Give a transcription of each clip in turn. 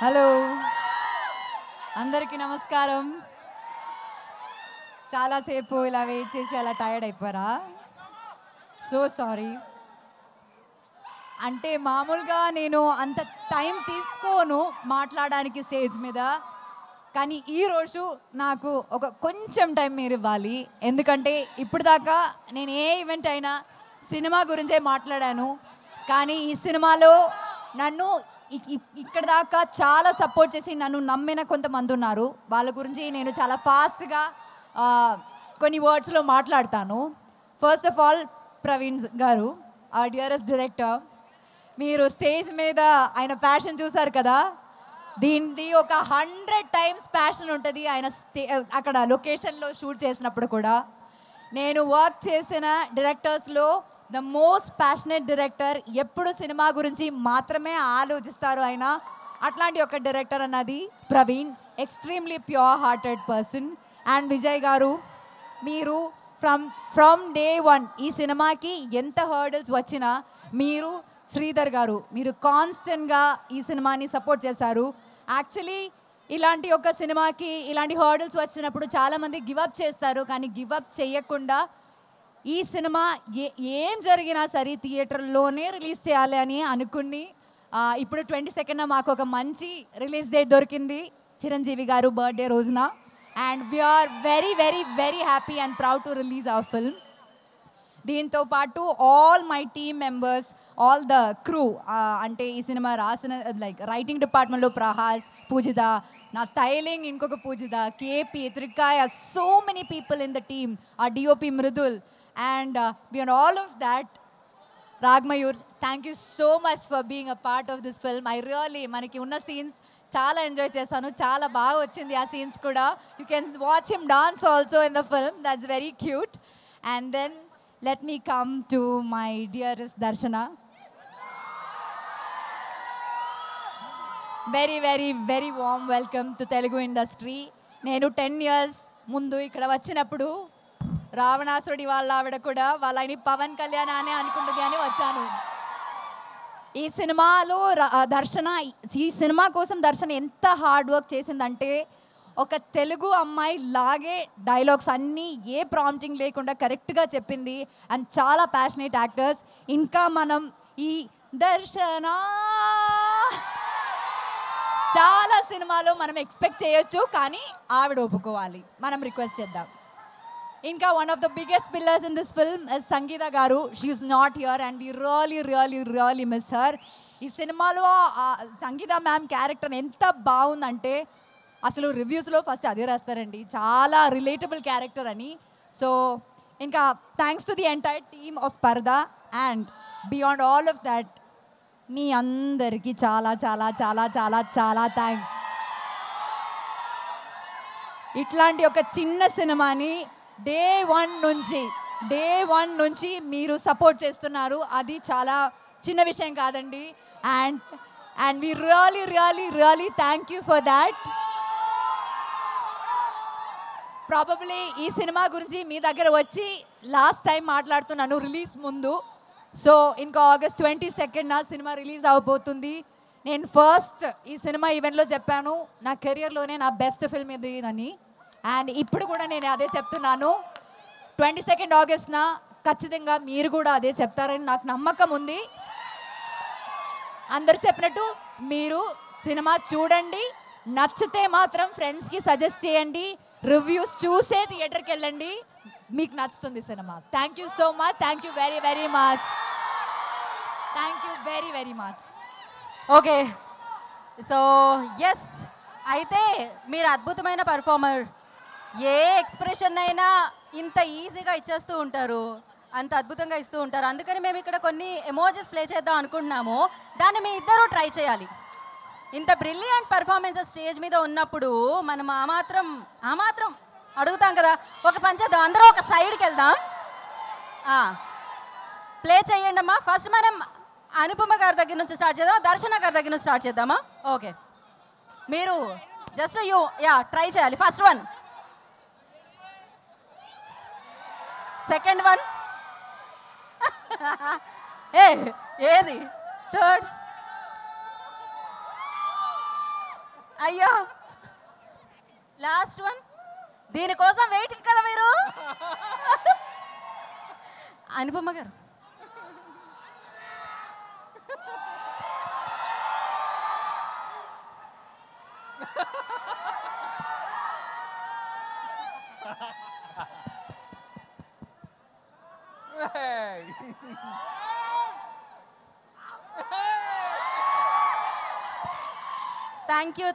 Hello అందరికీ నమస్కారం. చాలాసేపు ఇలా వెయిట్ చేసి అలా టైర్డ్ అయిపోయారా? So sorry. అంటే మామూలుగా నేను అంత టైం తీసుకోను మాట్లాడడానికి స్టేజ్ మీద, కానీ ఈరోజు నాకు ఒక కొంచెం టైం మీరు ఇవ్వాలి. ఎందుకంటే ఇప్పటిదాకా నేను ఏ ఈవెంట్ అయినా సినిమా గురించే మాట్లాడాను, కానీ ఈ సినిమాలో నన్ను ఇక్కడ దాకా చాలా సపోర్ట్ చేసి నన్ను నమ్మిన కొంతమంది ఉన్నారు. వాళ్ళ గురించి నేను చాలా ఫాస్ట్గా కొన్ని వర్డ్స్లో మాట్లాడతాను. ఫస్ట్ ఆఫ్ ఆల్ ప్రవీణ్ గారు, ఆ డియరెస్ట్ డైరెక్టర్, మీరు స్టేజ్ మీద ఆయన ప్యాషన్ చూసారు కదా, దీనిది ఒక 100 టైమ్స్ ప్యాషన్ ఉంటుంది ఆయన అక్కడ లొకేషన్లో షూట్ చేసినప్పుడు కూడా. నేను వర్క్ చేసిన డైరెక్టర్స్లో ద మోస్ట్ ప్యాషనెట్ డైరెక్టర్, ఎప్పుడు సినిమా గురించి మాత్రమే ఆలోచిస్తారు ఆయన. అట్లాంటి ఒక డైరెక్టర్ అన్నది Praveen. Extremely pure hearted person. And Vijay గారు, మీరు ఫ్రమ్ డే వన్ ఈ సినిమాకి ఎంత హర్డల్స్ వచ్చినా మీరు, శ్రీధర్ గారు, మీరు కాన్స్టెంట్గా ఈ సినిమాని సపోర్ట్ చేశారు. యాక్చువల్లీ ఇలాంటి ఒక సినిమాకి ఇలాంటి హర్డల్స్ వచ్చినప్పుడు చాలామంది గివప్ చేస్తారు, కానీ గివప్ చేయకుండా ఈ సినిమా ఏం జరిగినా సరే థియేటర్లోనే రిలీజ్ చేయాలి అని అనుకుని ఇప్పుడు 22న మాకు ఒక మంచి రిలీజ్ డేట్ దొరికింది చిరంజీవి గారు బర్త్డే రోజున. And we're very very very happy and proud to release our film. దీంతో పాటు all my team members, all the crew, అంటే ఈ సినిమా రాసిన లైక్ రైటింగ్ డిపార్ట్మెంట్లో ప్రహాస్, పూజిత, నా స్టైలింగ్ ఇంకొక Poojitha, KP, Trikaya, so many people in the team, ఆ DOP Mridul. And beyond all of that, Ragmayur, thank you so much for being a part of this film. I really, manaki unna scenes chaala enjoy chesanu, chaala baga vachindi aa scenes kuda. You can watch him dance also in the film. That's very cute. And then let me come to my dearest Darshana. Very very very warm welcome to Telugu industry. Nenu 10 years mundu ikkada vachinappudu రావణాసురుడి వాళ్ళ ఆవిడ కూడా వాళ్ళని పవన్ కళ్యాణ్ అనే అనుకుంటుంది అని వచ్చాను. ఈ సినిమాలో దర్శన, ఈ సినిమా కోసం దర్శన ఎంత హార్డ్ వర్క్ చేసిందంటే, ఒక తెలుగు అమ్మాయి లాగే డైలాగ్స్ అన్నీ ఏ ప్రాంప్టింగ్ లేకుండా కరెక్ట్గా చెప్పింది. అండ్ చాలా ప్యాషనేట్ యాక్టర్స్. ఇంకా మనం ఈ దర్శన చాలా సినిమాలో మనం ఎక్స్పెక్ట్ చేయొచ్చు, కానీ ఆవిడ ఒప్పుకోవాలి, మనం రిక్వెస్ట్ చేద్దాం. ఇంకా one of the biggest pillars in this film is Sangeetha garu. She is not here and we really really really miss her. ఈ సినిమాలో సంగీత మ్యామ్ క్యారెక్టర్ ఎంత బాగుందంటే అసలు రివ్యూస్లో ఫస్ట్ అదే రాస్తారండి, చాలా రిలేటబుల్ క్యారెక్టర్ అని. సో ఇంకా thanks to the entire team of Paradha. And beyond all of that మీ అందరికీ చాలా చాలా చాలా చాలా చాలా థ్యాంక్స్. ఇట్లాంటి ఒక చిన్న సినిమాని డే వన్ నుంచి మీరు సపోర్ట్ చేస్తున్నారు, అది చాలా చిన్న విషయం కాదండి. And we really really really thank you for that. Probably ఈ సినిమా గురించి మీ దగ్గర వచ్చి లాస్ట్ టైం మాట్లాడుతున్నాను రిలీజ్ ముందు. సో ఇంకా ఆగస్ట్ 22న సినిమా రిలీజ్ అవబోతుంది. నేను ఫస్ట్ ఈ సినిమా ఈవెంట్లో చెప్పాను, నా కెరియర్లోనే నా బెస్ట్ ఫిల్మ్ ఇది అని. అండ్ ఇప్పుడు కూడా నేను అదే చెప్తున్నాను. 22 ఆగస్ట్న ఖచ్చితంగా మీరు కూడా అదే చెప్తారని నాకు నమ్మకం ఉంది. అందరు చెప్పినట్టు మీరు సినిమా చూడండి, నచ్చితే మాత్రం ఫ్రెండ్స్కి సజెస్ట్ చేయండి, రివ్యూస్ చూసే థియేటర్కి వెళ్ళండి, మీకు నచ్చుతుంది సినిమా. Thank you so much. Thank you very very much. Thank you very very much. Okay, so yes, అయితే మీరు అద్భుతమైన పర్ఫార్మర్. ఏ ఎక్స్ప్రెషన్ అయినా ఇంత ఈజీగా ఇచ్చేస్తూ ఉంటారు, అంత అద్భుతంగా ఇస్తూ ఉంటారు. అందుకని మేము ఇక్కడ కొన్ని ఎమోజెస్ ప్లే చేద్దాం అనుకుంటున్నాము, దాన్ని మీ ఇద్దరూ ట్రై చేయాలి. ఇంత బ్రిలియంట్ పర్ఫార్మెన్సెస్ స్టేజ్ మీద ఉన్నప్పుడు మనం ఆ మాత్రం అడుగుతాం కదా. ఒక పని చేద్దాం, అందరూ ఒక సైడ్కి వెళ్దాం. ప్లే చేయండి అమ్మా. ఫస్ట్ మనం అనుపమ గారి దగ్గర నుంచి స్టార్ట్ చేద్దామా, దర్శన గారి దగ్గర నుంచి స్టార్ట్ చేద్దామా? ఓకే, మీరు జస్ట్ ట్రై చేయాలి. ఫస్ట్ వన్, సెకండ్ వన్, ఏది, థర్డ్, అయ్యో లాస్ట్ వన్, దీనికోసం వెయిటింగ్ కదా మీరు. Anupama garu.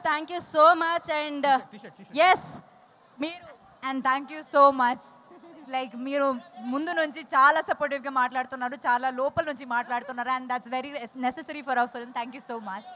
Thank you so much. And yes మీరు and thank you so much. Like మీరు ముందు నుంచి చాలా సపోర్టివ్గా మాట్లాడుతున్నారు, చాలా లోపల నుంచి మాట్లాడుతున్నారు, and that's very necessary for hour film. Thank you so much.